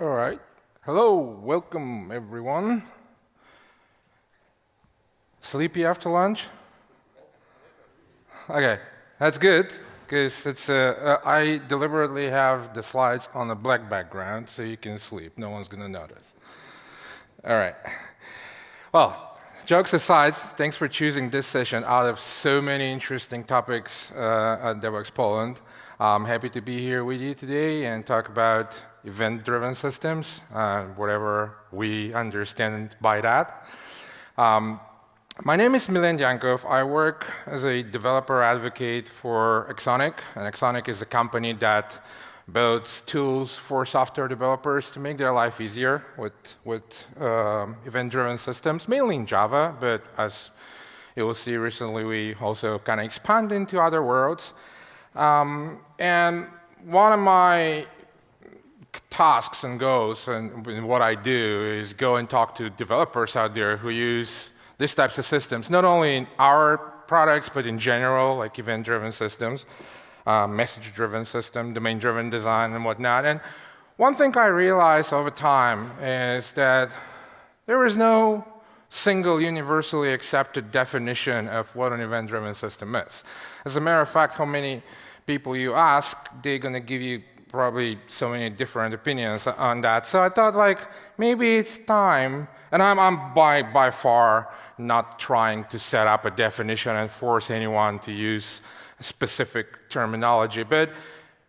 All right. Hello, welcome everyone. Sleepy after lunch? Okay, that's good, because I deliberately have the slides on a black background so you can sleep. No one's going to notice. All right. Well, jokes aside, thanks for choosing this session out of so many interesting topics at Devoxx Poland. I'm happy to be here with you today and talk about event-driven systems, whatever we understand by that. My name is Milen Dyankov. I work as a developer advocate for Axonic, and Axonic is a company that builds tools for software developers to make their life easier with event-driven systems, mainly in Java, but as you will see recently, we also kind of expand into other worlds. And one of my tasks and goals and what I do is go and talk to developers out there who use these types of systems, not only in our products, but in general, like event-driven systems, message-driven system, domain-driven design, and whatnot. And one thing I realized over time is that there is no single universally accepted definition of what an event-driven system is. As a matter of fact, how many people you ask, they're going to give you probably so many different opinions on that. So I thought, like, maybe it's time, and I'm by far not trying to set up a definition and force anyone to use specific terminology, but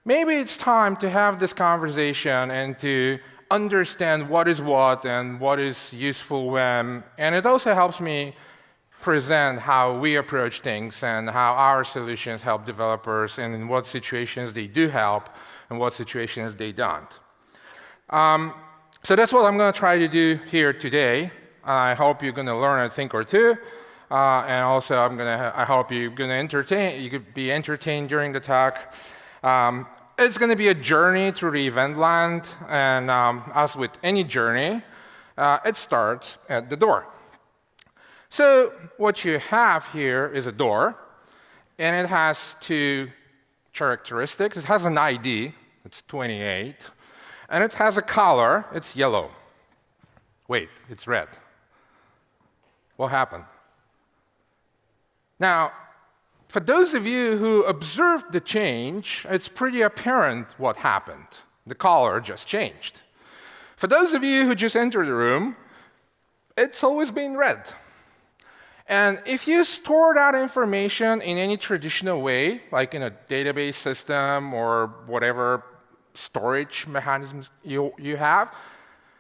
maybe it's time to have this conversation and to understand what is what and what is useful when, and it also helps me present how we approach things and how our solutions help developers and in what situations they do help and what situations they don't. So that's what I'm going to try to do here today. I hope you're going to learn a thing or two, and also I hope you're going to you could be entertained during the talk. It's going to be a journey through the event land, and as with any journey, it starts at the door. So what you have here is a door, and it has two characteristics. It has an ID, it's 28, and it has a color, it's yellow. Wait, it's red. What happened? Now, for those of you who observed the change, it's pretty apparent what happened. The color just changed. For those of you who just entered the room, it's always been red. And if you store that information in any traditional way, like in a database system or whatever storage mechanisms you have,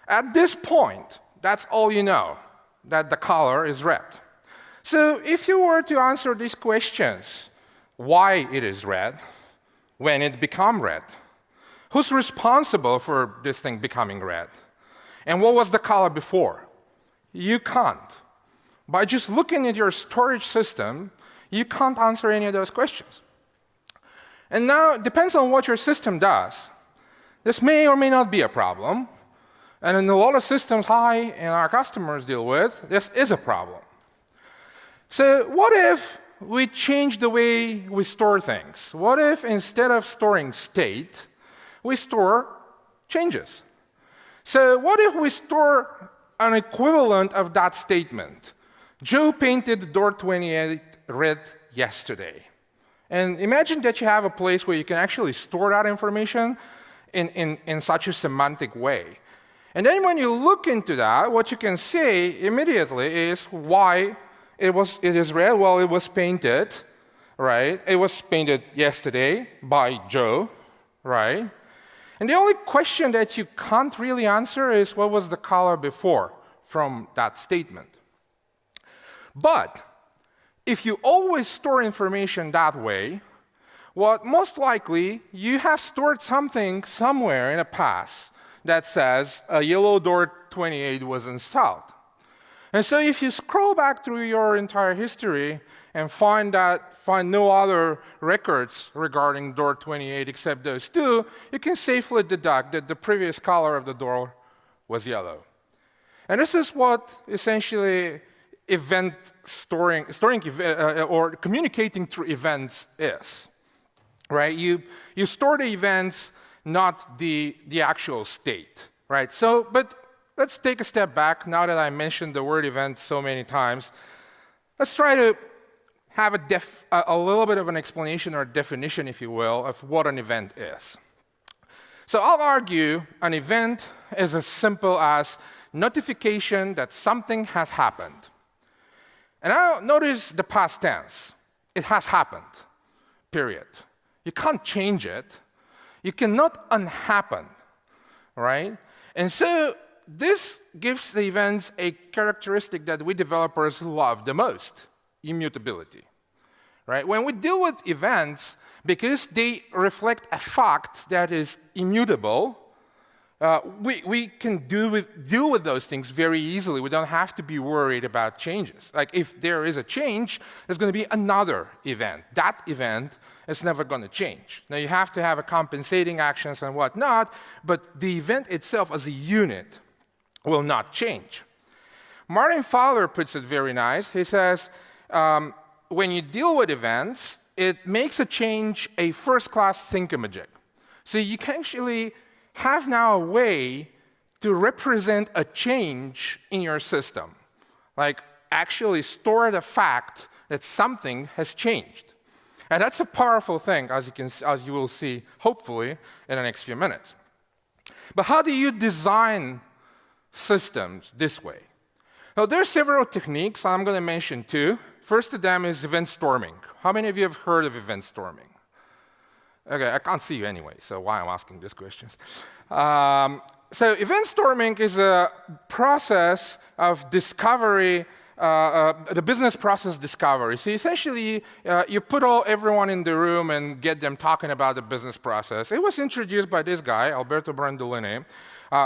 at this point, that's all you know, that the color is red. So if you were to answer these questions, why it is red, when it became red, who's responsible for this thing becoming red, and what was the color before, you can't. By just looking at your storage system, you can't answer any of those questions. And now, it depends on what your system does. This may or may not be a problem. And in a lot of systems I and our customers deal with, this is a problem. So what if we change the way we store things? What if instead of storing state, we store changes? So what if we store an equivalent of that statement? Joe painted door 28 red yesterday. And imagine that you have a place where you can actually store that information in such a semantic way. And then when you look into that, what you can see immediately is why it is red. Well, it was painted, right? It was painted yesterday by Joe, right? And the only question that you can't really answer is what was the color before from that statement. But if you always store information that way, what most likely you have stored something somewhere in the past that says a yellow door 28 was installed. And so if you scroll back through your entire history and find no other records regarding door 28 except those two, you can safely deduct that the previous color of the door was yellow. And this is what essentially storing or communicating through events is, right? You store the events, not the actual state. right? But let's take a step back. Now that I mentioned the word event so many times, let's try to have a little bit of an explanation or definition, if you will, of what an event is. So I'll argue an event is as simple as notification that something has happened. And now notice the past tense. It has happened, period. You can't change it. You cannot unhappen, right? And so this gives the events a characteristic that we developers love the most, immutability, right? When we deal with events, because they reflect a fact that is immutable, we can deal with those things very easily. We don't have to be worried about changes. Like if there is a change, there's going to be another event. That event is never going to change. Now you have to have a compensating actions and whatnot, but the event itself as a unit will not change. Martin Fowler puts it very nice. He says, when you deal with events, it makes a change a first-class thingamajig. So you can actually have now a way to represent a change in your system, like actually store the fact that something has changed. And that's a powerful thing, as you will see, hopefully, in the next few minutes. But how do you design systems this way? Well, there are several techniques. I'm going to mention two. First of them is event storming. How many of you have heard of event storming? Okay, I can't see you anyway, so why I'm asking these questions. So event storming is a process of discovery, the business process discovery. So essentially, you put everyone in the room and get them talking about the business process. It was introduced by this guy, Alberto Brandolini,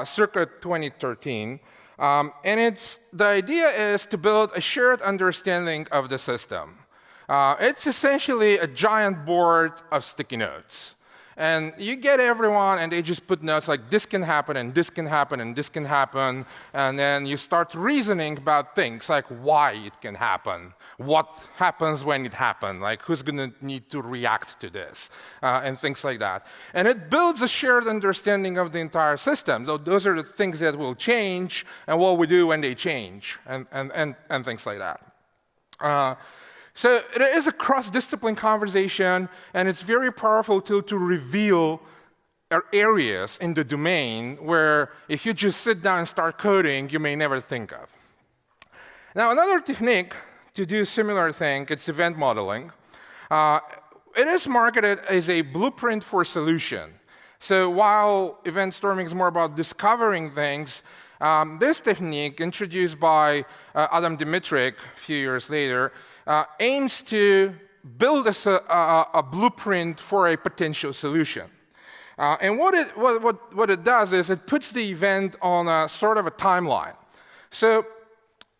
circa 2013. And the idea is to build a shared understanding of the system. It's essentially a giant board of sticky notes. And you get everyone, and they just put notes like, this can happen, and this can happen, and this can happen. And then you start reasoning about things like why it can happen, what happens when it happens, like who's going to need to react to this, and things like that. And it builds a shared understanding of the entire system. So those are the things that will change, and what we do when they change, and things like that. So it is a cross-discipline conversation, and it's very powerful to reveal areas in the domain where if you just sit down and start coding, you may never think of. Now, another technique to do a similar thing, it's event modeling. It is marketed as a blueprint for solution. So while event storming is more about discovering things, this technique, introduced by Adam Dimitrich a few years later, aims to build a blueprint for a potential solution. And what it does is it puts the event on a sort of a timeline. So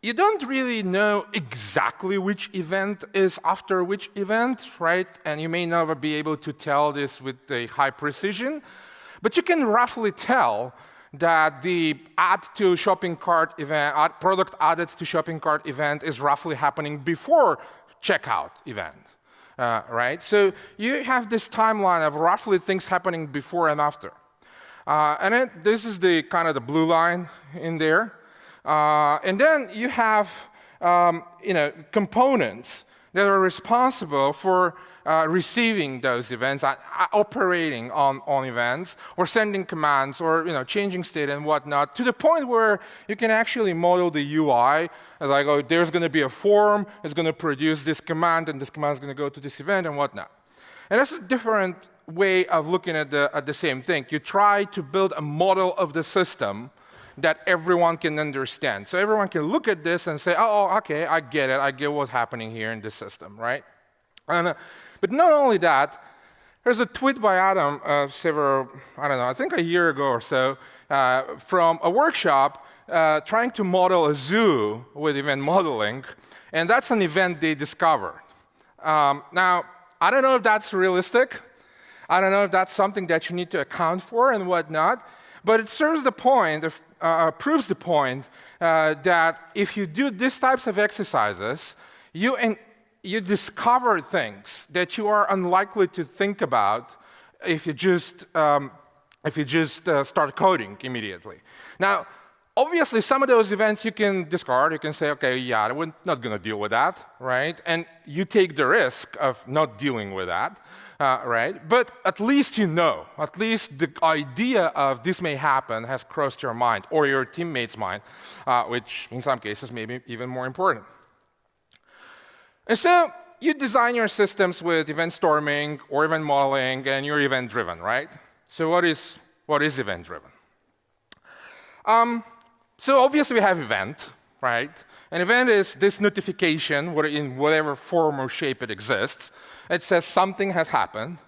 you don't really know exactly which event is after which event, right? And you may never be able to tell this with a high precision, but you can roughly tell that the add to shopping cart event, product added to shopping cart event is roughly happening before checkout event, right? So you have this timeline of roughly things happening before and after. And this is the kind of the blue line in there. And then you have components that are responsible for receiving those events, operating on events, or sending commands, or changing state and whatnot, to the point where you can actually model the UI as like, oh, there's going to be a form, it's going to produce this command, and this command is going to go to this event and whatnot. And that's a different way of looking at the same thing. You try to build a model of the system that everyone can understand. So everyone can look at this and say, oh, okay, I get it. I get what's happening here in this system, right? But not only that, there's a tweet by Adam I think a year ago or so, from a workshop trying to model a zoo with event modeling, and that's an event they discovered. Now, I don't know if that's realistic. I don't know if that's something that you need to account for and whatnot, but it serves the point of proves the point that if you do these types of exercises, you discover things that you are unlikely to think about if you just if you just start coding immediately. Now, obviously, some of those events you can discard. You can say, OK, yeah, we're not going to deal with that, right? And you take the risk of not dealing with that, right? But at least you know. At least the idea of this may happen has crossed your mind or your teammate's mind, which in some cases may be even more important. And so you design your systems with event storming or event modeling, and you're event-driven, right? So what is event-driven? So obviously we have event, right? An event is this notification, in whatever form or shape it exists. It says something has happened,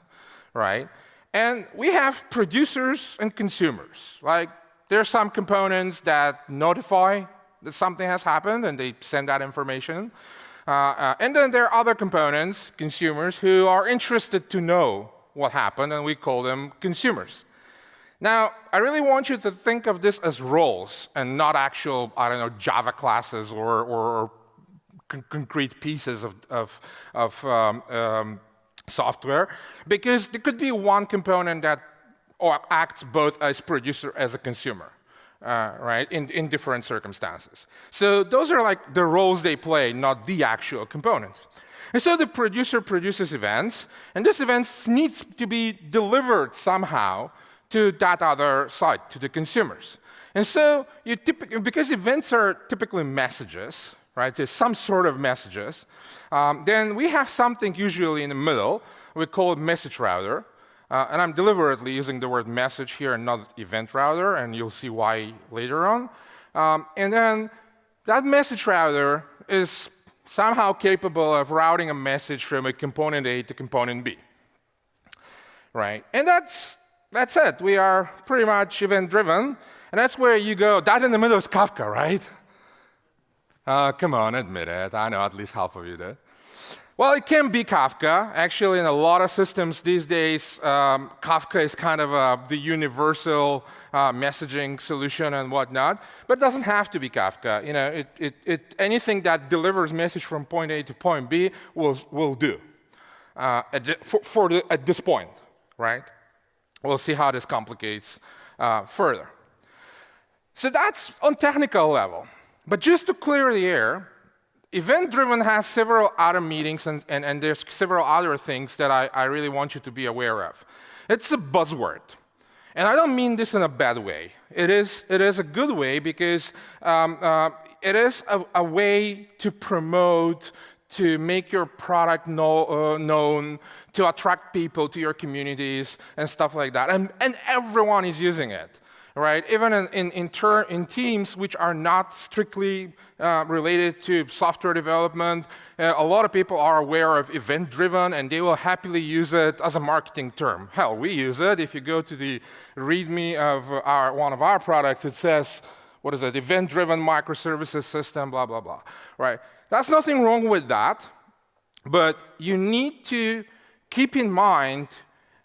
right? And we have producers and consumers. Like, there are some components that notify that something has happened, and they send that information. And then there are other components, consumers, who are interested to know what happened, and we call them consumers. Now, I really want you to think of this as roles and not actual, I don't know, Java classes or concrete pieces of software, because there could be one component that acts both as producer as a consumer, right, in different circumstances. So those are like the roles they play, not the actual components. And so the producer produces events, and these events needs to be delivered somehow to that other side, to the consumers. And so because events are typically messages, right? There's some sort of messages. Then we have something usually in the middle. We call it message router. And I'm deliberately using the word message here and not event router, and you'll see why later on. And then that message router is somehow capable of routing a message from a component A to component B, right? And that's it. We are pretty much event-driven, and that's where you go. That in the middle is Kafka, right? Come on, admit it. I know at least half of you did. Well, it can be Kafka. Actually, in a lot of systems these days, Kafka is kind of the universal messaging solution and whatnot. But it doesn't have to be Kafka. You know, anything that delivers message from point A to point B will do at this point, right? We'll see how this complicates further. So that's on technical level. But just to clear the air, event-driven has several other meanings, and there's several other things that I really want you to be aware of. It's a buzzword. And I don't mean this in a bad way. It is a good way because it is a way to promote, to make your product known, to attract people to your communities and stuff like that. And everyone is using it, right? Even in teams which are not strictly related to software development, a lot of people are aware of event-driven, and they will happily use it as a marketing term. Hell, we use it. If you go to the README of one of our products, it says, what is it, event-driven microservices system, blah, blah, blah, right? There's nothing wrong with that, but you need to keep in mind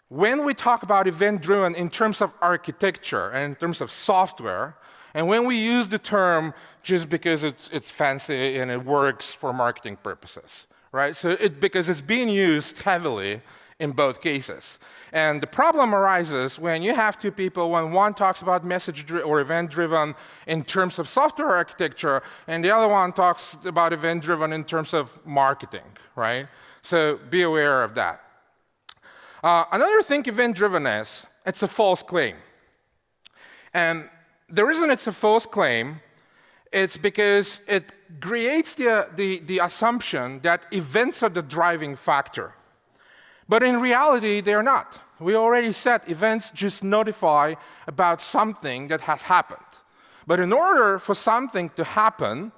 when we talk about event-driven in terms of architecture and in terms of software, and when we use the term just because it's fancy and it works for marketing purposes, right? So because it's being used heavily in both cases. And the problem arises when you have two people, when one talks about message or event-driven in terms of software architecture, and the other one talks about event-driven in terms of marketing, right? So be aware of that. Another thing event-driven is, it's a false claim. And the reason it's a false claim, it's because it creates the assumption that events are the driving factor. But in reality, they're not. We already said events just notify about something that has happened. But in order for something to happen,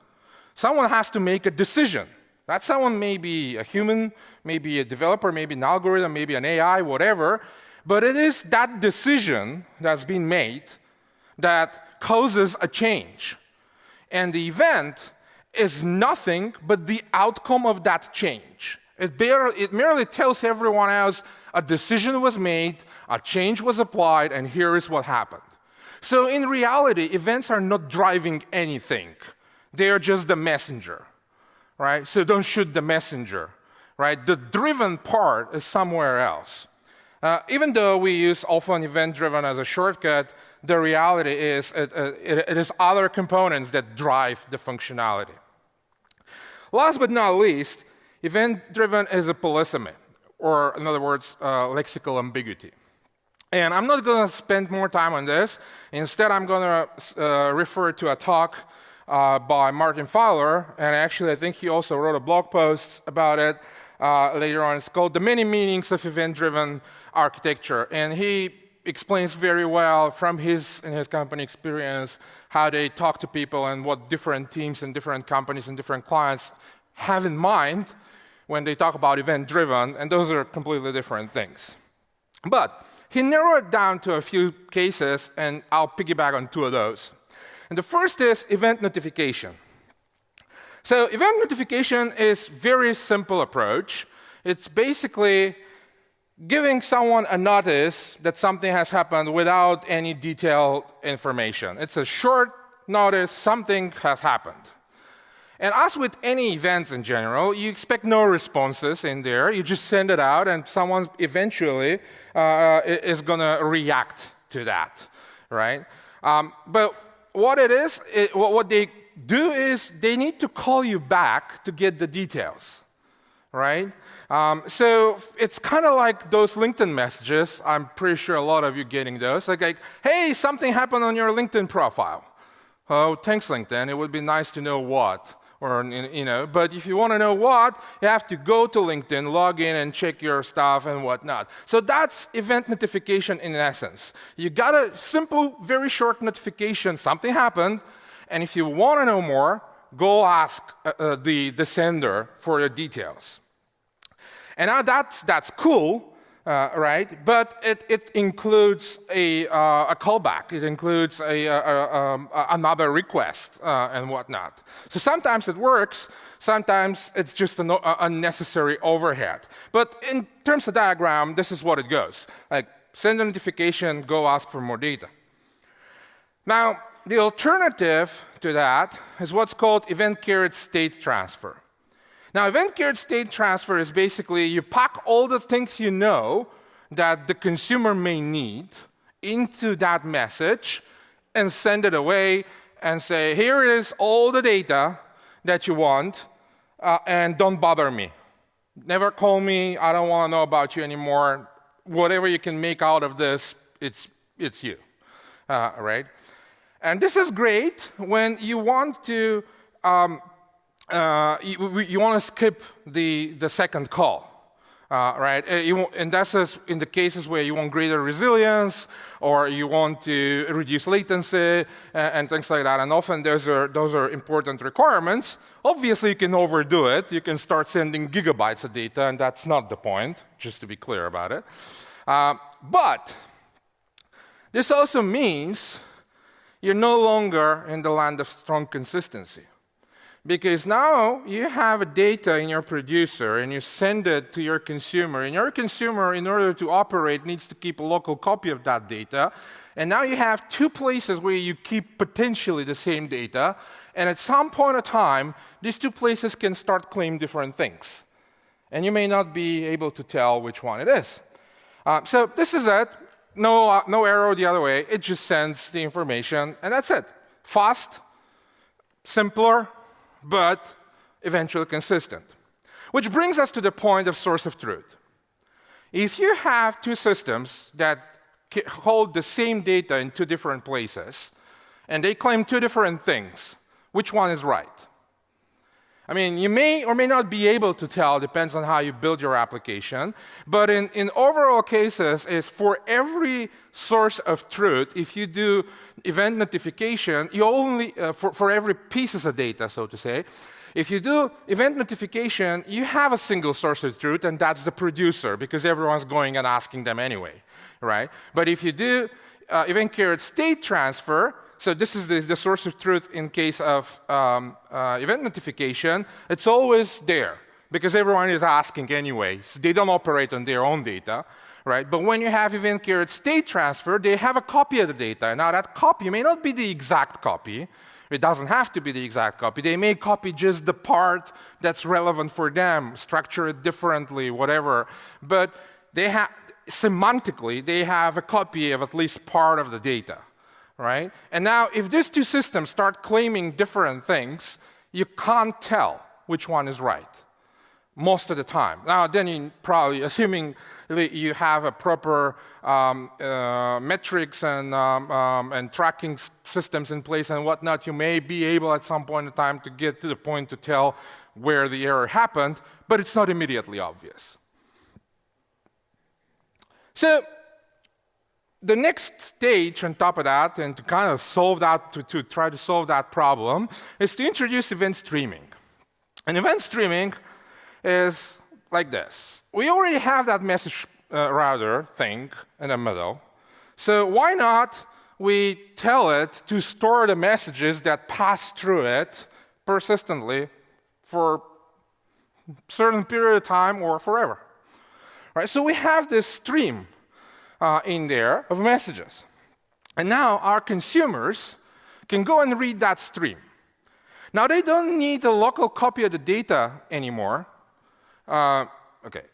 someone has to make a decision. That someone may be a human, maybe a developer, maybe an algorithm, maybe an AI, whatever. But it is that decision that's been made that causes a change. And the event is nothing but the outcome of that change. It merely tells everyone else a decision was made, a change was applied, and here is what happened. So in reality, events are not driving anything. They are just the messenger, right? So don't shoot the messenger, right? The driven part is somewhere else. Even though we use often event-driven as a shortcut, the reality is it is other components that drive the functionality. Last but not least, event-driven is a polysemy, or in other words, lexical ambiguity. And I'm not going to spend more time on this. Instead, I'm going to refer to a talk by Martin Fowler, and actually I think he also wrote a blog post about it later on. It's called The Many Meanings of Event-Driven Architecture. And he explains very well from his and his company experience how they talk to people and what different teams and different companies and different clients have in mind when they talk about event-driven, and those are completely different things. But he narrowed it down to a few cases, and I'll piggyback on two of those. And the first is event notification. So event notification is a very simple approach. It's basically giving someone a notice that something has happened without any detailed information. It's a short notice, something has happened. And as with any events in general, you expect no responses in there. You just send it out, and someone eventually is going to react to that, right? But what it is, what they do is they need to call you back to get the details, right? So it's kind of like those LinkedIn messages. I'm pretty sure a lot of you getting those. Like, hey, something happened on your LinkedIn profile. Oh, thanks, LinkedIn. It would be nice to know what. Or, but if you want to know what, you have to go to LinkedIn, log in, and check your stuff and whatnot. So that's event notification in essence. You got a simple, very short notification, something happened, and if you want to know more, go ask the sender for the details. And now that's cool, right? But it includes a callback. It includes another request and whatnot. So sometimes it works. Sometimes it's just an unnecessary overhead. But in terms of diagram, this is what it goes. Like, send a notification, go ask for more data. Now, the alternative to that is what's called event-carried state transfer. Now, event-carried state transfer is basically you pack all the things you know that the consumer may need into that message and send it away and say, here is all the data that you want, and don't bother me. Never call me. I don't want to know about you anymore. Whatever you can make out of this, it's you, right? And this is great when you want to you want to skip the second call, right? And that's in the cases where you want greater resilience or you want to reduce latency and things like that. And often those are important requirements. Obviously, you can overdo it. You can start sending gigabytes of data, and that's not the point, just to be clear about it. But this also means you're no longer in the land of strong consistency. Because now you have data in your producer and you send it to your consumer. And your consumer, in order to operate, needs to keep a local copy of that data. And now you have two places where you keep potentially the same data. And at some point in time, these two places can start claiming different things. And you may not be able to tell which one it is. So this is it. No arrow the other way. It just sends the information, and that's it. Fast, simpler, but eventually consistent. Which brings us to the point of source of truth. If you have two systems that hold the same data in two different places, and they claim two different things, which one is right? I mean, you may or may not be able to tell, depends on how you build your application, but in overall cases, is for every source of truth, if you do event notification, you only, for every pieces of data, so to say, if you do event notification, you have a single source of truth, and that's the producer, because everyone's going and asking them anyway, right? But if you do event-carried state transfer, so this is the source of truth in case of event notification. It's always there, because everyone is asking anyway. So they don't operate on their own data, right? But when you have event-carried state transfer, they have a copy of the data. Now, that copy may not be the exact copy. It doesn't have to be the exact copy. They may copy just the part that's relevant for them, structure it differently, whatever. But semantically, they have a copy of at least part of the data, right? And now, if these two systems start claiming different things, you can't tell which one is right most of the time. Now, then you probably, assuming that you have a proper metrics and tracking systems in place and whatnot, you may be able at some point in time to get to the point to tell where the error happened, but it's not immediately obvious. So the next stage on top of that, and to kind of solve that, to try to solve that problem, is to introduce event streaming. And event streaming is like this. We already have that message router thing in the middle. So why not we tell it to store the messages that pass through it persistently for a certain period of time or forever? Right? So we have this stream in there of messages. And now our consumers can go and read that stream. Now they don't need a local copy of the data anymore.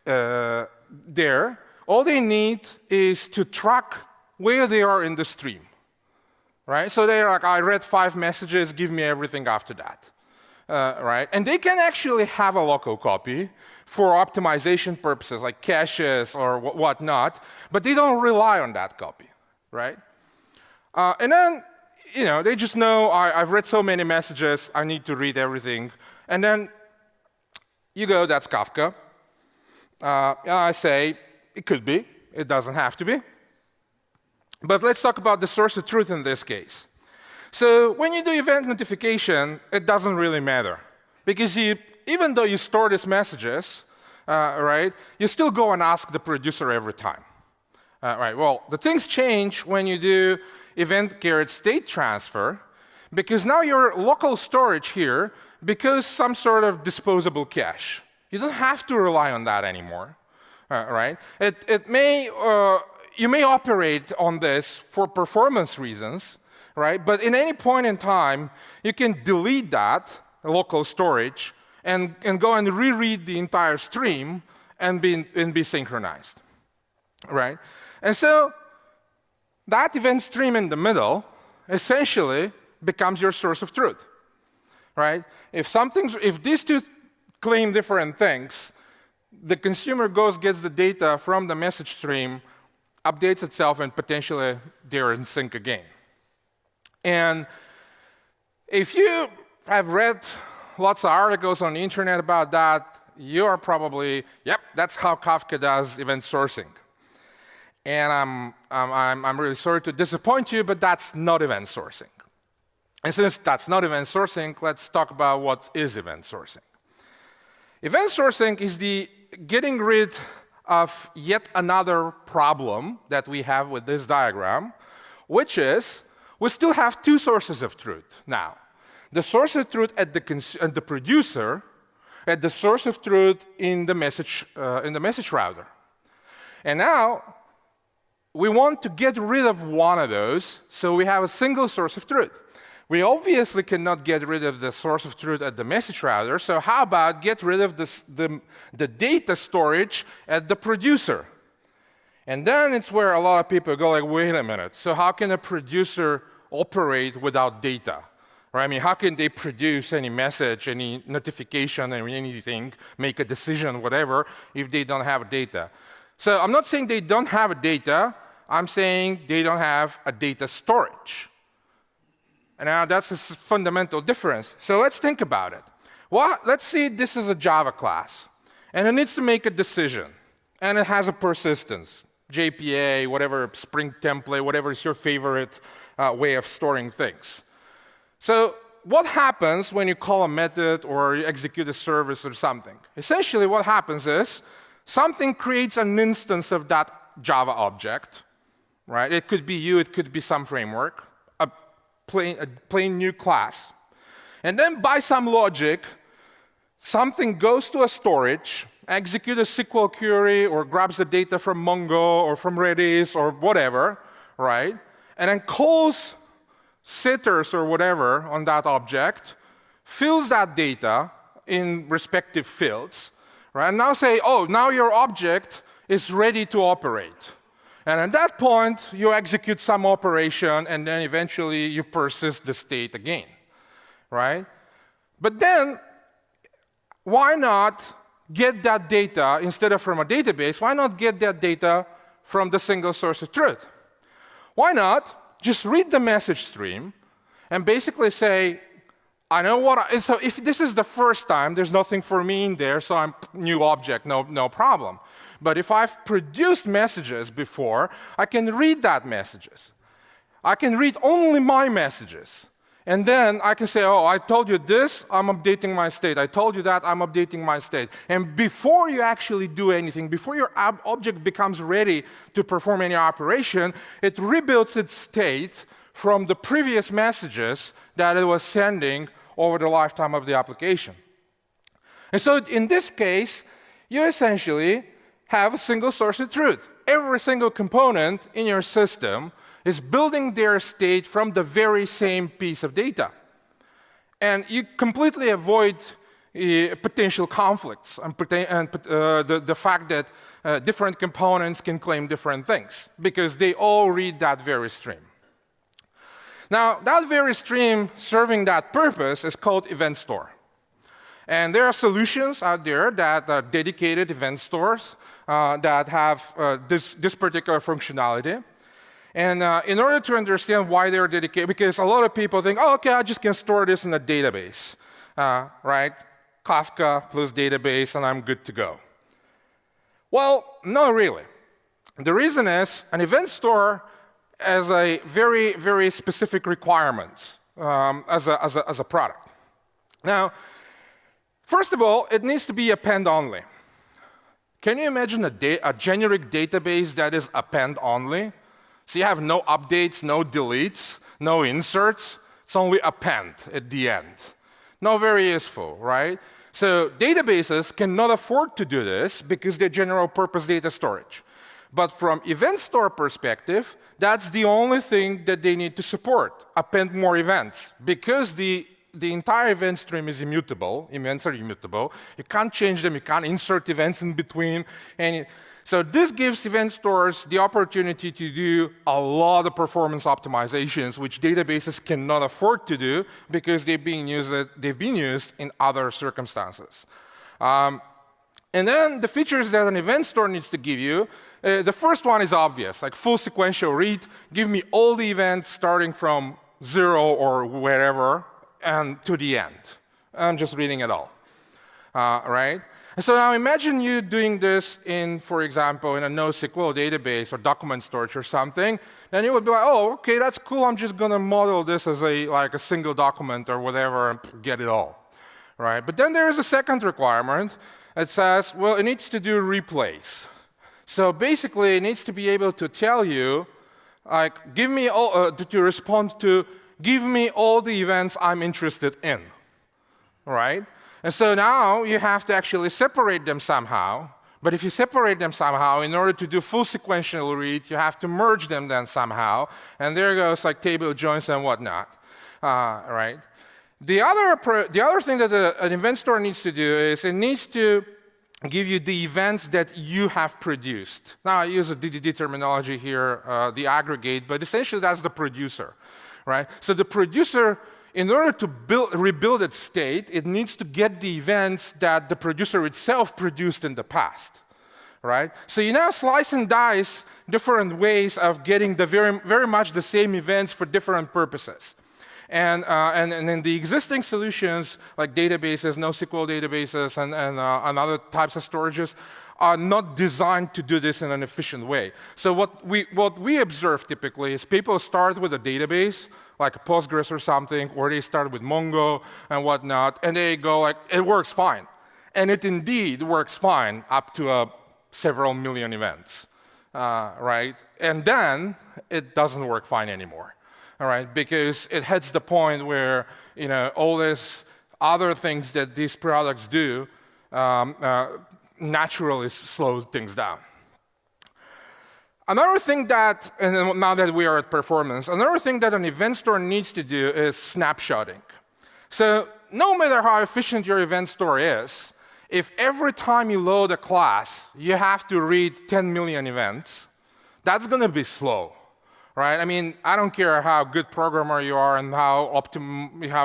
There. All they need is to track where they are in the stream. Right? So they're like, I read 5 messages, give me everything after that. Right? And they can actually have a local copy for optimization purposes, like caches or whatnot, but they don't rely on that copy, right? And then, they just know, I've read so many messages, I need to read everything. And then you go, that's Kafka. And I say, it could be, it doesn't have to be. But let's talk about the source of truth in this case. So when you do event notification, it doesn't really matter. Because even though you store these messages, right, you still go and ask the producer every time. Right, well, the things change when you do event-state transfer, because now your local storage here becomes some sort of disposable cache. You don't have to rely on that anymore. Right? You may operate on this for performance reasons, right? But in any point in time, you can delete that local storage and go and reread the entire stream and be synchronized, right? And so that event stream in the middle essentially becomes your source of truth, right? If these two claim different things, the consumer gets the data from the message stream, updates itself, and potentially they're in sync again. And if you have read lots of articles on the internet about that, you are probably, yep, that's how Kafka does event sourcing. And I'm really sorry to disappoint you, but that's not event sourcing. And since that's not event sourcing, let's talk about what is event sourcing. Event sourcing is the getting rid of yet another problem that we have with this diagram, which is we still have 2 sources of truth now. The source of truth at the producer, and the source of truth in the message router. And now we want to get rid of one of those, so we have a single source of truth. We obviously cannot get rid of the source of truth at the message router, so how about get rid of the data storage at the producer? And then it's where a lot of people go like, wait a minute, so how can a producer operate without data? Right? I mean, how can they produce any message, any notification, or anything, make a decision, whatever, if they don't have data? So I'm not saying they don't have data, I'm saying they don't have a data storage. And now that's a fundamental difference. So let's think about it. Well, let's say this is a Java class, and it needs to make a decision, and it has a persistence, JPA, whatever, Spring template, whatever is your favorite way of storing things. So what happens when you call a method or you execute a service or something? Essentially what happens is something creates an instance of that Java object, right? It could be you, it could be some framework, a plain new class. And then by some logic, something goes to a storage, executes a SQL query or grabs the data from Mongo or from Redis or whatever, right? And then calls sitters or whatever on that object, fills that data in respective fields, right? And now say, oh, now your object is ready to operate. And at that point, you execute some operation, and then eventually you persist the state again, right? But then, why not get that data, instead of from a database, why not get that data from the single source of truth? Why not just read the message stream and basically say, I know so if this is the first time, there's nothing for me in there, so I'm new object, no problem. But if I've produced messages before, I can read that messages. I can read only my messages. And then I can say, oh, I told you this, I'm updating my state. I told you that, I'm updating my state. And before you actually do anything, before your object becomes ready to perform any operation, it rebuilds its state from the previous messages that it was sending over the lifetime of the application. And so in this case, you essentially have a single source of truth. Every single component in your system is building their state from the very same piece of data. And you completely avoid potential conflicts and the fact that different components can claim different things, because they all read that very stream. Now, that very stream serving that purpose is called event store. And there are solutions out there that are dedicated event stores that have this particular functionality. And in order to understand why they're dedicated, because a lot of people think, oh, OK, I just can store this in a database, right? Kafka plus database, and I'm good to go. Well, not really. The reason is an event store has a very, very specific requirements as a product. Now, first of all, it needs to be append-only. Can you imagine a generic database that is append-only? So you have no updates, no deletes, no inserts. It's only append at the end. Not very useful, right? So databases cannot afford to do this because they're general-purpose data storage. But from event store perspective, that's the only thing that they need to support, append more events, because the entire event stream is immutable. Events are immutable. You can't change them. You can't insert events in between. And so this gives event stores the opportunity to do a lot of performance optimizations, which databases cannot afford to do because they've been used in other circumstances. And then the features that an event store needs to give you, the first one is obvious, like full sequential read. Give me all the events starting from 0 or wherever and to the end. I'm just reading it all, right? And so now imagine you doing this in, for example, in a NoSQL database or document storage or something. Then you would be like, oh, OK, that's cool. I'm just going to model this as like a single document or whatever and get it all, right? But then there is a second requirement. It says, well, it needs to do replays. So basically, it needs to be able to tell you, like, give me all, to respond to, give me all the events I'm interested in, right? And so now you have to actually separate them somehow. But if you separate them somehow, in order to do full sequential read, you have to merge them then somehow. And there goes like table joins and whatnot, right? The other thing that an event store needs to do is it needs to give you the events that you have produced. Now, I use a DDD terminology here, the aggregate, but essentially that's the producer, right? So the producer, in order to rebuild its state, it needs to get the events that the producer itself produced in the past, right? So you now slice and dice different ways of getting the very much the same events for different purposes. And in the existing solutions, like databases, NoSQL databases, and other types of storages, are not designed to do this in an efficient way. So what we observe typically is people start with a database, like Postgres or something, or they start with Mongo and whatnot, and they go like, it works fine. And it indeed works fine up to several million events, right? And then it doesn't work fine anymore, all right? Because it hits the point where all these other things that these products do naturally slow things down. Another thing that, and now that we are at performance, another thing that an event store needs to do is snapshotting. So no matter how efficient your event store is, If every time you load a class, you have to read 10 million events, that's going to be slow, right? I mean, I don't care how good programmer you are and how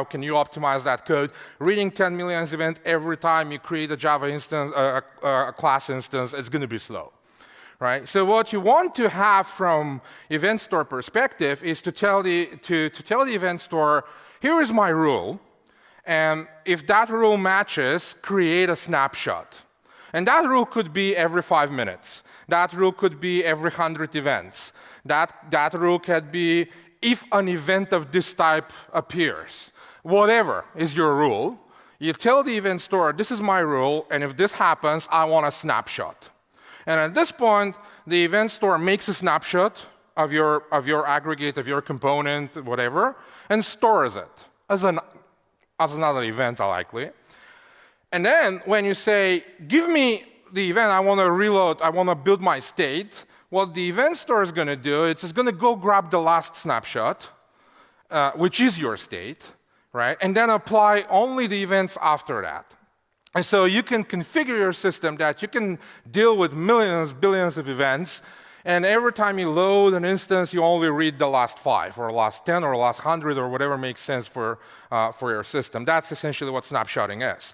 can you optimize that code. Reading 10 million events every time you create a Java instance, a class instance, it's going to be slow, right? So what you want to have from event store perspective is to tell the event store, here is my rule, and if that rule matches, create a snapshot. And that rule could be every 5 minutes. That rule could be every 100 events. That rule could be if an event of this type appears. Whatever is your rule, you tell the event store, this is my rule, and if this happens, I want a snapshot. And at this point, the event store makes a snapshot of your aggregate, of your component, whatever, and stores it as another event, likely. And then when you say, give me the event, I want to reload, I want to build my state, what the event store is going to do, it's going to go grab the last snapshot, which is your state, right? And then apply only the events after that. And so you can configure your system that you can deal with millions, billions of events, and every time you load an instance, you only read the last 5, or last 10, or last 100, or whatever makes sense for your system. That's essentially what snapshotting is.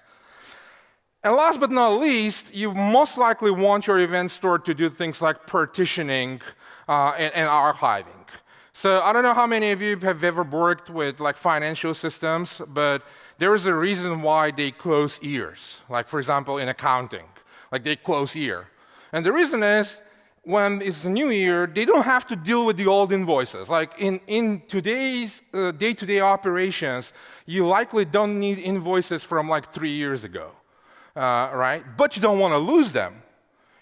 And last but not least, you most likely want your event store to do things like partitioning and archiving. So I don't know how many of you have ever worked with like financial systems, but there is a reason why they close years. Like for example, in accounting, like they close year. And the reason is, when it's a new year, they don't have to deal with the old invoices. Like in today's day-to-day operations, you likely don't need invoices from like 3 years ago. Right? But you don't want to lose them.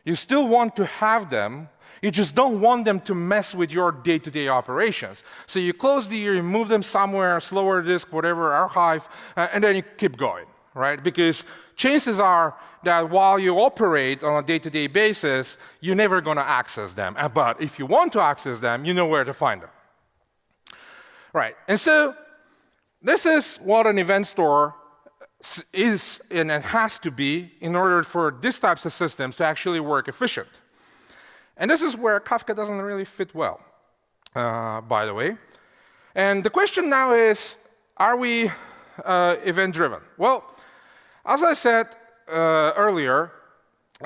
You still want to have them. You just don't want them to mess with your day-to-day operations. So you close the year, you move them somewhere, slower disk, whatever, archive, and then you keep going, right? Because chances are that while you operate on a day-to-day basis, you're never going to access them. But if you want to access them, you know where to find them. Right. And so this is what an event store is and it has to be in order for these types of systems to actually work efficient. And this is where Kafka doesn't really fit well, by the way. And the question now is, are we event-driven? Well, as I said earlier,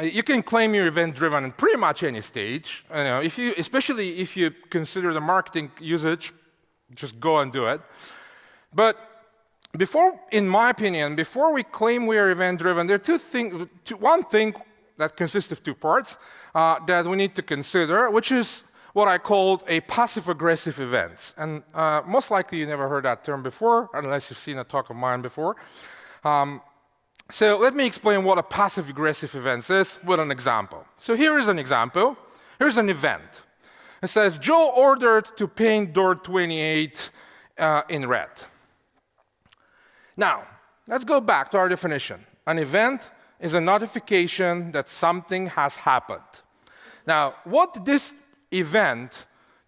you can claim you're event-driven in pretty much any stage. You know, especially if you consider the marketing usage, just go and do it. But in my opinion, before we claim we are event-driven, there are one thing that consists of 2 parts that we need to consider, which is what I called a passive-aggressive event. And most likely you never heard that term before, unless you've seen a talk of mine before. So let me explain what a passive-aggressive event is with an example. So here is an example. Here's an event. It says, Joe ordered to paint door 28 in red. Now, let's go back to our definition. An event is a notification that something has happened. Now, what this event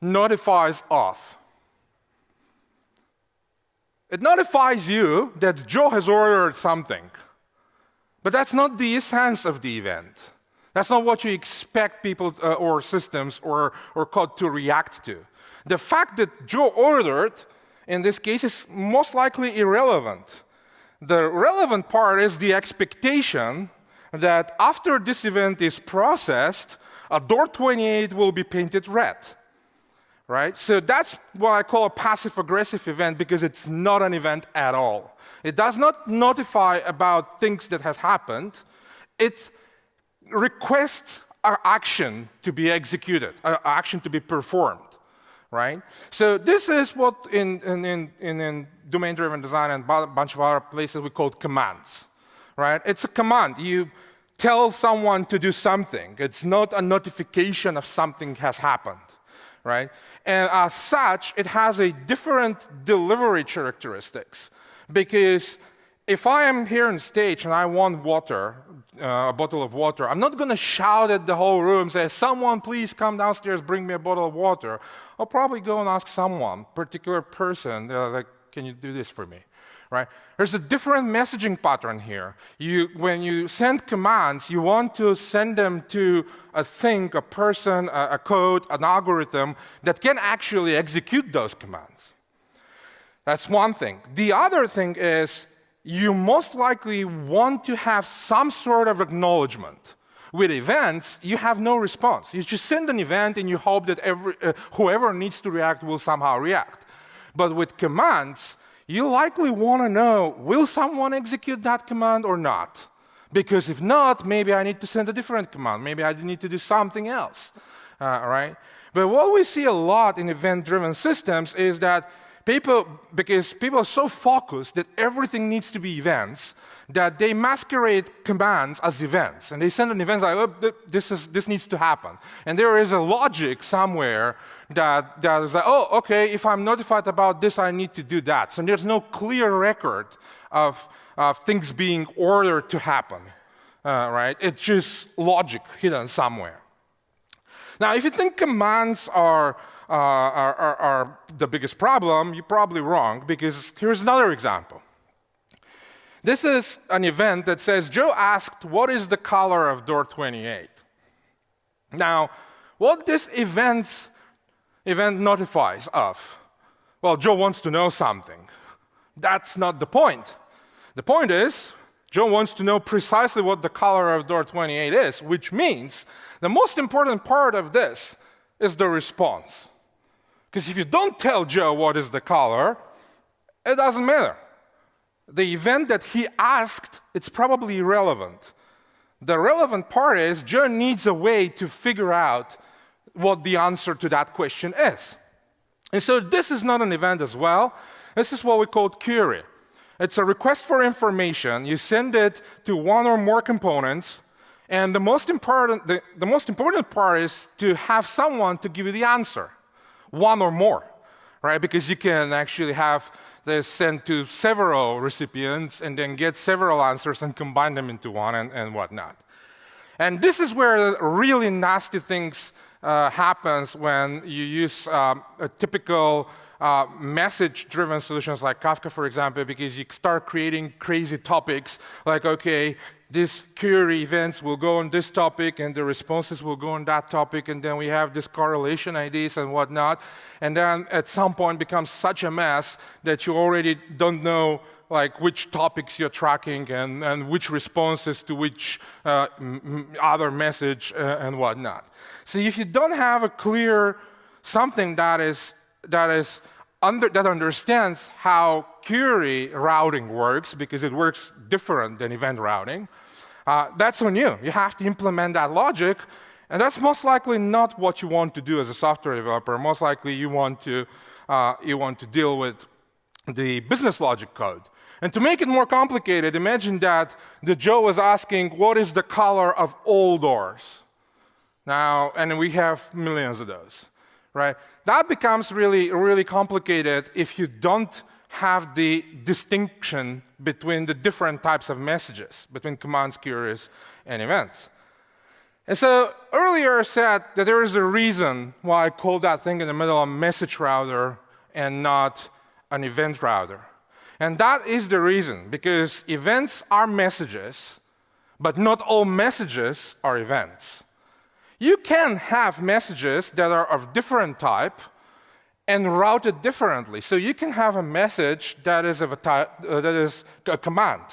notifies of? It notifies you that Joe has ordered something. But that's not the essence of the event. That's not what you expect people or systems or code to react to. The fact that Joe ordered, in this case, is most likely irrelevant. The relevant part is the expectation that after this event is processed, a door 28 will be painted red. Right? So that's what I call a passive-aggressive event because it's not an event at all. It does not notify about things that has happened. It requests an action to be executed, an action to be performed. Right? So this is what in domain-driven design and a bunch of other places we call commands. Right? It's a command. You tell someone to do something. It's not a notification of something has happened. Right? And as such, it has a different delivery characteristics. Because if I am here on stage and I want water, a bottle of water, I'm not going to shout at the whole room, say, someone please come downstairs, bring me a bottle of water. I'll probably go and ask someone, particular person, like, can you do this for me? right? There's a different messaging pattern here. When you send commands, you want to send them to a thing, a person, a code, an algorithm that can actually execute those commands. That's one thing. The other thing is you most likely want to have some sort of acknowledgement. With events, you have no response. You just send an event and you hope that whoever needs to react will somehow react. But with commands, you likely want to know, will someone execute that command or not? Because if not, maybe I need to send a different command. Maybe I need to do something else, right? But what we see a lot in event-driven systems is that because people are so focused that everything needs to be events, that they masquerade commands as events. And they send an event like, oh, this needs to happen. And there is a logic somewhere that is like, oh, okay, if I'm notified about this, I need to do that. So there's no clear record of things being ordered to happen, right? It's just logic hidden somewhere. Now, if you think commands are the biggest problem, you're probably wrong, because here's another example. This is an event that says, Joe asked, what is the color of door 28? Now, what this event notifies of? Well, Joe wants to know something. That's not the point. The point is, Joe wants to know precisely what the color of door 28 is, which means the most important part of this is the response. Because if you don't tell Joe what is the color, it doesn't matter. The event that he asked, it's probably irrelevant. The relevant part is Joe needs a way to figure out what the answer to that question is. And so this is not an event as well. This is what we call query. It's a request for information. You send it to one or more components, and the most important part is to have someone to give you the answer, one or more, right? Because you can actually have this sent to several recipients and then get several answers and combine them into one and whatnot. And this is where really nasty things happens when you use a typical message-driven solutions like Kafka, for example, because you start creating crazy topics like, okay, these query events will go on this topic, and the responses will go on that topic, and then we have this correlation IDs and whatnot, and then at some point becomes such a mess that you already don't know like which topics you're tracking and which responses to which other message and whatnot. So if you don't have a clear something that understands how query routing works, because it works different than event routing, that's on you. You have to implement that logic, and that's most likely not what you want to do as a software developer. Most likely you want to deal with the business logic code. And to make it more complicated, imagine that the Joe was asking, what is the color of all doors? Now, and we have millions of those, right? That becomes really, really complicated if you don't have the distinction between the different types of messages, between commands, queries, and events. And so earlier I said that there is a reason why I called that thing in the middle a message router and not an event router. And that is the reason, because events are messages, but not all messages are events. You can have messages that are of different type and routed differently. So you can have a message that is of a type, that is a command.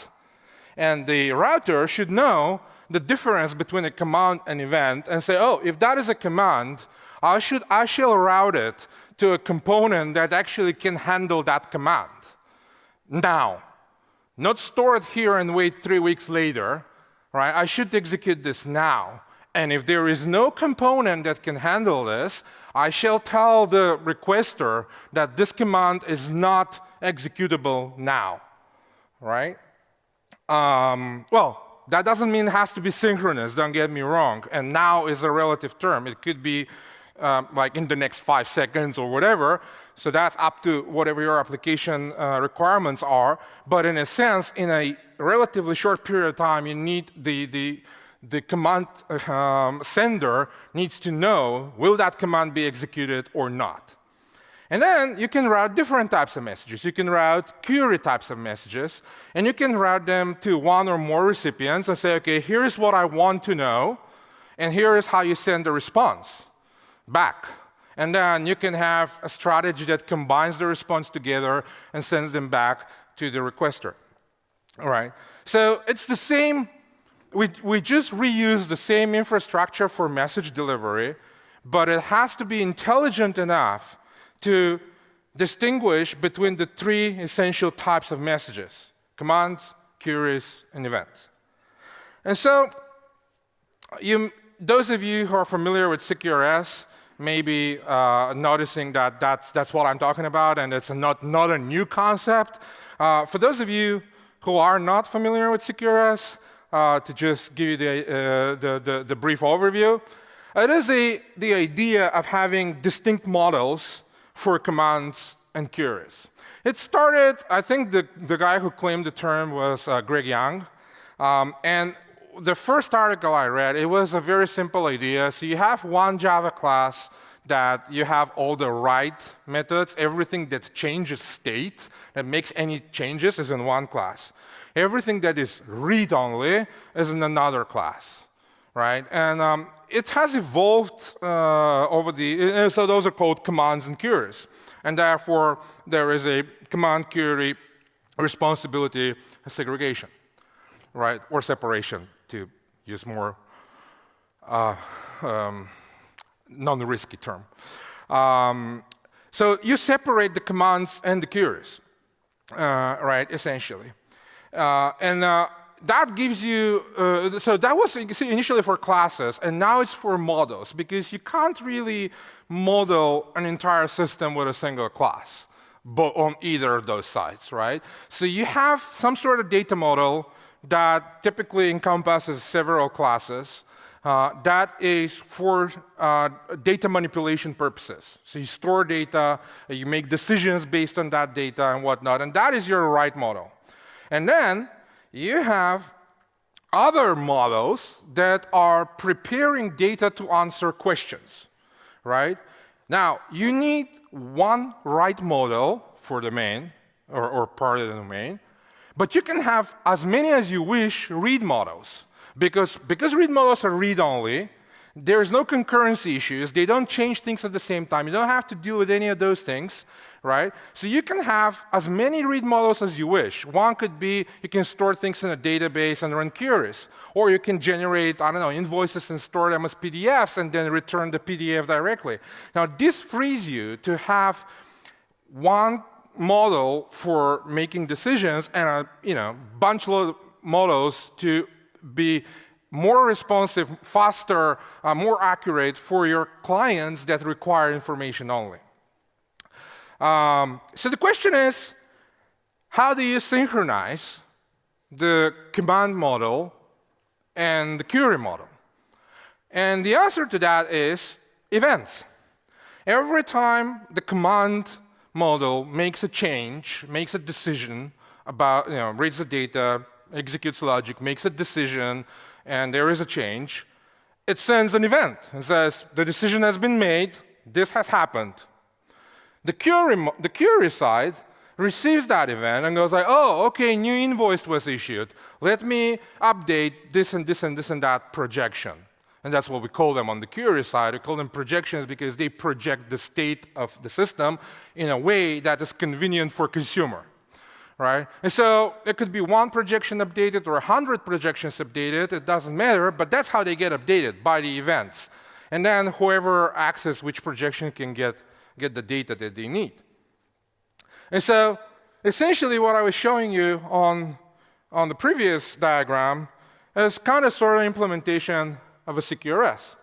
And the router should know the difference between a command and event and say, oh, if that is a command, I shall route it to a component that actually can handle that command. Now, not store it here and wait 3 weeks later, right? I should execute this now. And if there is no component that can handle this, I shall tell the requester that this command is not executable now, right? Well, that doesn't mean it has to be synchronous, don't get me wrong. And now is a relative term. It could be like in the next 5 seconds or whatever. So that's up to whatever your application requirements are. But in a sense, in a relatively short period of time, you need the command sender needs to know, will that command be executed or not? And then you can route different types of messages. You can route query types of messages, and you can route them to one or more recipients and say, okay, here's what I want to know, and here is how you send the response back. And then you can have a strategy that combines the response together and sends them back to the requester. All right. So it's the same. We just reuse the same infrastructure for message delivery, but it has to be intelligent enough to distinguish between the three essential types of messages: commands, queries, and events. And so those of you who are familiar with CQRS may be noticing that that's what I'm talking about, and it's not a new concept. For those of you who are not familiar with CQRS, to just give you the brief overview, it is the idea of having distinct models for commands and queries. It started, I think the guy who claimed the term was Greg Young. And the first article I read, it was a very simple idea. So you have one Java class that you have all the write methods. Everything that changes state, that makes any changes, is in one class. Everything that is read-only is in another class, right? And it has evolved over the, so those are called commands and queries. And therefore, there is a command query responsibility segregation, right? Or separation, to use more non-risky term. So you separate the commands and the queries, right, essentially. That gives you, so that was initially for classes, and now it's for models, because you can't really model an entire system with a single class, but on either of those sides, right? So you have some sort of data model that typically encompasses several classes. That is for data manipulation purposes. So you store data, you make decisions based on that data and whatnot, and that is your write model. And then you have other models that are preparing data to answer questions, right? Now, you need one write model for the main, or part of the domain, but you can have as many as you wish read models. Because read models are read-only, there's no concurrency issues. They don't change things at the same time. You don't have to deal with any of those things, right? So you can have as many read models as you wish. One could be you can store things in a database and run queries. Or you can generate, I don't know, invoices and store them as PDFs and then return the PDF directly. Now, this frees you to have one model for making decisions and a bunch of models to be more responsive, faster, more accurate for your clients that require information only. So the question is, how do you synchronize the command model and the query model? And the answer to that is events. Every time the command model makes a change, makes a decision about, reads the data, executes logic, makes a decision, and there is a change, it sends an event. It says, the decision has been made, this has happened. The query side receives that event and goes like, oh, okay, new invoice was issued. Let me update this and this and this and that projection. And that's what we call them on the query side. We call them projections because they project the state of the system in a way that is convenient for consumer. Right? And so it could be one projection updated or 100 projections updated. It doesn't matter, but that's how they get updated, by the events. And then whoever accesses which projection can get the data that they need. And so essentially what I was showing you on the previous diagram is kind of sort of implementation of a CQRS.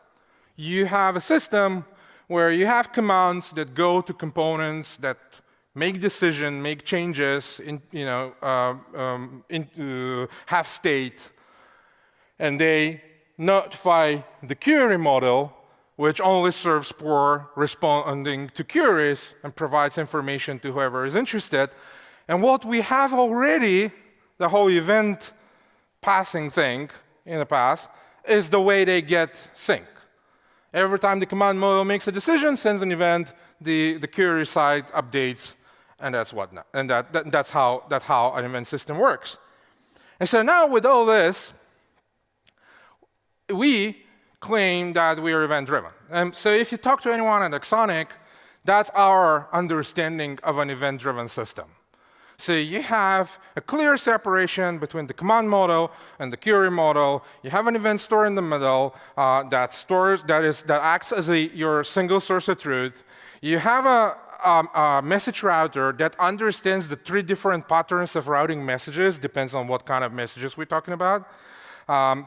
You have a system where you have commands that go to components that make decisions, make changes, have state, and they notify the query model, which only serves for responding to queries and provides information to whoever is interested. And what we have already, the whole event passing thing in the past, is the way they get sync. Every time the command model makes a decision, sends an event, the query side updates, and that's whatnot. And that's how an event system works. And so now with all this, we claim that we are event-driven. And so if you talk to anyone at Axonic, that's our understanding of an event-driven system. So you have a clear separation between the command model and the query model. You have an event store in the middle that acts as your single source of truth. You have a message router that understands the 3 different patterns of routing messages, depends on what kind of messages we're talking about,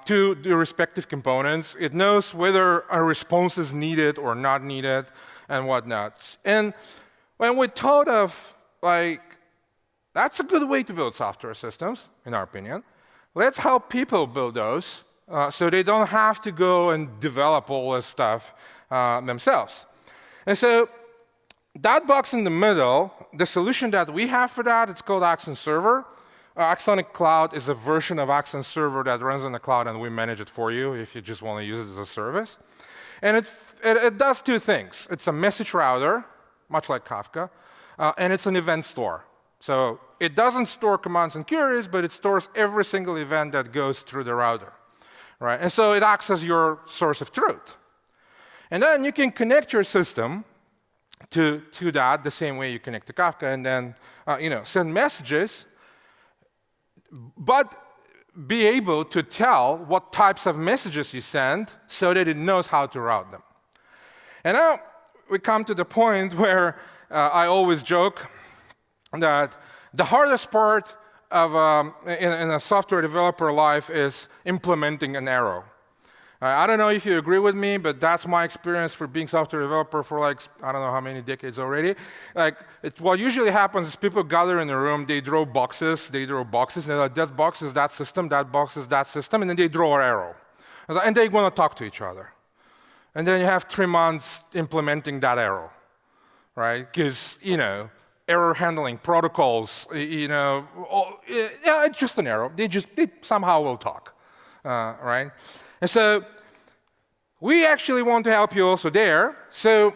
to the respective components. It knows whether a response is needed or not needed and whatnot. And when we thought of, like, that's a good way to build software systems, in our opinion. Let's help people build those so they don't have to go and develop all this stuff themselves. And so that box in the middle, the solution that we have for that, it's called Axon Server. Axonic Cloud is a version of Axon Server that runs in the cloud, and we manage it for you if you just want to use it as a service. And it does 2 things. It's a message router, much like Kafka, and it's an event store. So it doesn't store commands and queries, but it stores every single event that goes through the router, right? And so it acts as your source of truth. And then you can connect your system to that the same way you connect to Kafka, and then send messages, but be able to tell what types of messages you send so that it knows how to route them. And now we come to the point where I always joke that the hardest part of in a software developer life is implementing an arrow. I don't know if you agree with me, but that's my experience for being a software developer for I don't know how many decades already. What usually happens is people gather in a room, they draw boxes, and they're like, that box is that system, that box is that system, and then they draw an arrow. And they want to talk to each other. And then you have 3 months implementing that arrow, right? Because, error handling protocols, it's just an arrow. They somehow will talk, right? And so we actually want to help you also there. So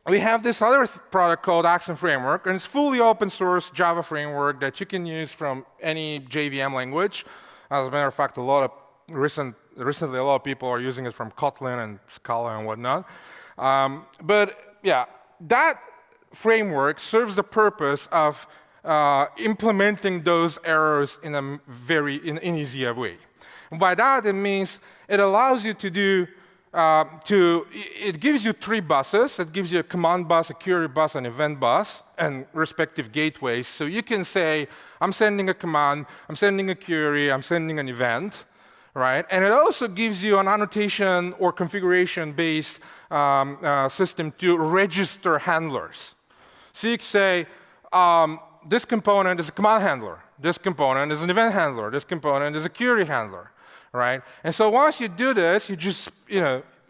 we have this other product called Axon Framework, and it's fully open source Java framework that you can use from any JVM language. As a matter of fact, recently a lot of people are using it from Kotlin and Scala and whatnot. But yeah, that framework serves the purpose of implementing those errors in an easier way. And by that, it means it allows you to do, it gives you 3 buses. It gives you a command bus, a query bus, an event bus, and respective gateways. So you can say, I'm sending a command, I'm sending a query, I'm sending an event, right? And it also gives you an annotation or configuration-based system to register handlers. So you can say, this component is a command handler. This component is an event handler. This component is a query handler, right? And so once you do this, you just,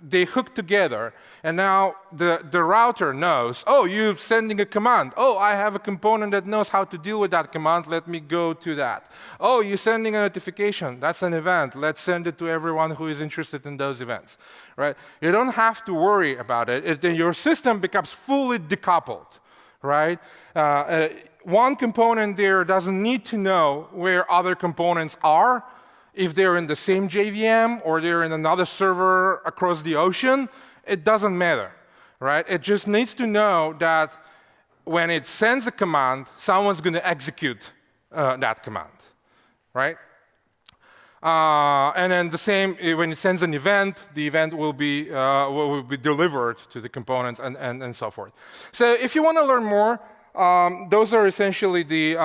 they hook together. And now the router knows, oh, you're sending a command. Oh, I have a component that knows how to deal with that command. Let me go to that. Oh, you're sending a notification. That's an event. Let's send it to everyone who is interested in those events, right? You don't have to worry about it. Your system becomes fully decoupled, right? One component there doesn't need to know where other components are. If they're in the same JVM or they're in another server across the ocean, it doesn't matter, right? It just needs to know that when it sends a command, someone's going to execute that command, right? And then the same, when it sends an event, the event will be delivered to the components and so forth. So if you want to learn more, those are essentially the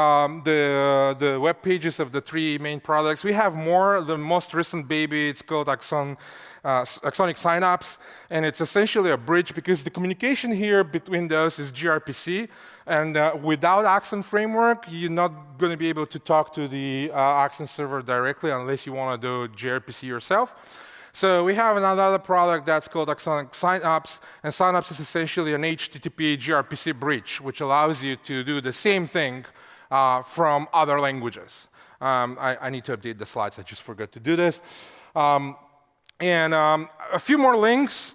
web pages of the 3 main products. We have more. The most recent baby, it's called Axonic Signups, and it's essentially a bridge because the communication here between those is gRPC, and without Axon Framework, you're not going to be able to talk to the Axon server directly unless you want to do gRPC yourself. So we have another product that's called Axonic Signups, and Signups is essentially an HTTP gRPC bridge, which allows you to do the same thing from other languages. I need to update the slides. I just forgot to do this. And a few more links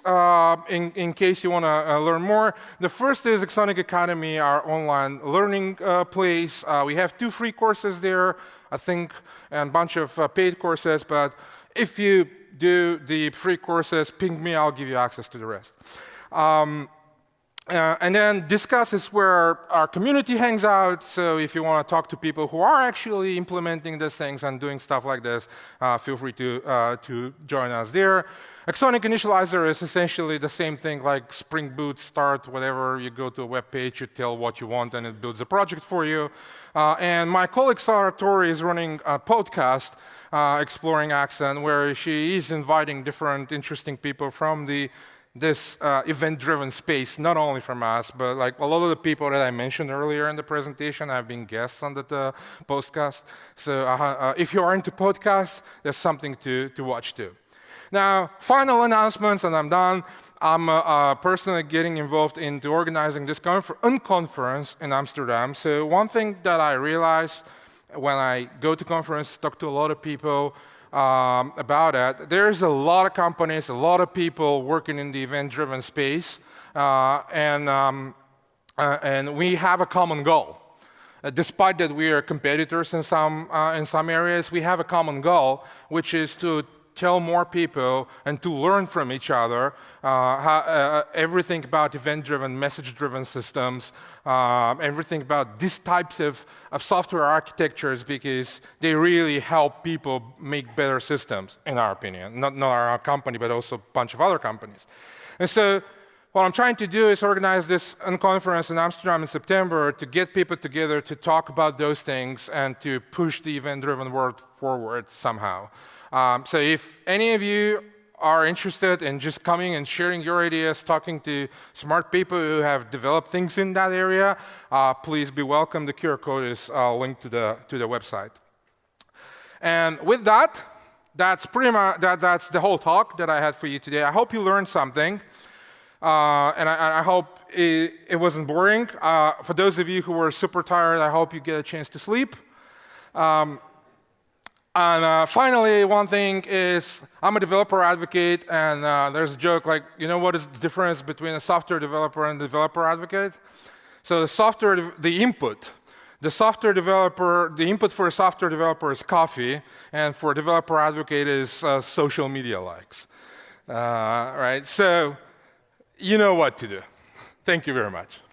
in case you want to learn more. The first is Exonic Academy, our online learning place. We have 2 free courses there, I think, and a bunch of paid courses. But if you do the free courses, ping me, I'll give you access to the rest. And then Discuss is where our community hangs out. So if you want to talk to people who are actually implementing these things and doing stuff like this, feel free to join us there. Exonic Initializer is essentially the same thing like Spring Boot, Start, whatever. You go to a web page, you tell what you want, and it builds a project for you. And my colleague Sarah Torrey is running a podcast, Exploring Accent, where she is inviting different interesting people from this event-driven space, not only from us, but like a lot of the people that I mentioned earlier in the presentation have been guests on the podcast. So if you are into podcasts, there's something to watch too. Now, final announcements, and I'm done. I'm personally getting involved into organizing this conference in Amsterdam. So one thing that I realize when I go to conferences, talk to a lot of people, about it. There's a lot of companies, a lot of people working in the event-driven space, and we have a common goal. Despite that we are competitors in some areas, we have a common goal, which is to tell more people and to learn from each other everything about event-driven, message-driven systems, everything about these types of software architectures, because they really help people make better systems, in our opinion. Not our company, but also a bunch of other companies. And so what I'm trying to do is organize this conference in Amsterdam in September to get people together to talk about those things and to push the event-driven world forward somehow. So if any of you are interested in just coming and sharing your ideas, talking to smart people who have developed things in that area, please be welcome. The QR code is linked to the website. And with that, that's pretty much that's the whole talk that I had for you today. I hope you learned something, and I hope it wasn't boring. For those of you who were super tired, I hope you get a chance to sleep. And finally, one thing is, I'm a developer advocate, and there's a joke like, you know what is the difference between a software developer and a developer advocate? So the input for a software developer is coffee, and for a developer advocate is social media likes. Right? So you know what to do. Thank you very much.